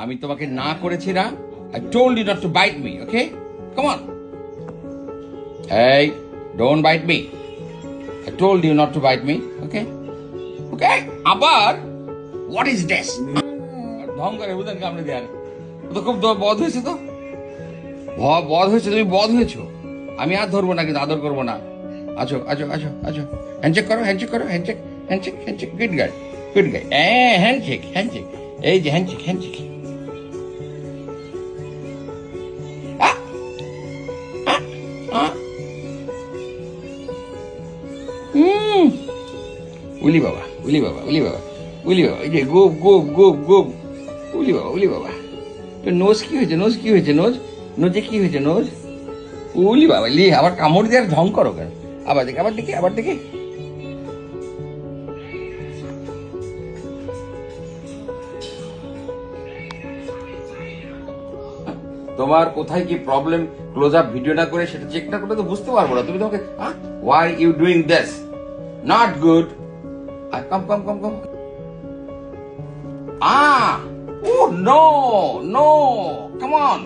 আমি তোমাকে না করেছি না? I told you not to bite me, okay? Come on. Hey, don't bite me. I told you not to bite me, okay? Okay? আবার what is this? ঢং করে বুঝলেন কামড়ে দেয়ার। ও তো খুব বদ হয়েছে তো। বদ হয়েছে, তুমি বদ হয়েছো। আমি আর ধরবো না, কিন্তু আদর করবো না। আছো আছো আছো আছো, হ্যান্ডশেক করো, হ্যান্ডশেক করো, handshake handshake handshake, good guy good guy. Handshake handshake, এই যে হ্যান্ডশেক হ্যান্ডশেক। উলি বাবা উলি বাবা উলি বাবা উলি বাবা, এই যে গোপ গোপ গোপ গোপ, উলি বাবা উলি বাবা। তো নোজ কি হয়েছে, নোজ কি হয়েছে, নোজ নোজে কি হয়েছে, নোজ উলি বাবা লি, আবার কামড় দিয়ে আর ঢং করো কেন? আবার দেখে আবার দেখে আবার দেখে। তোমার কোথায় কি প্রবলেম ক্লোজ আপ ভিডিও না করে সেটা চেক না করলে তো বুঝতে পারবো না। তুমি তোমাকে why you doing this, not good. Come come come come. Oh no no, come on.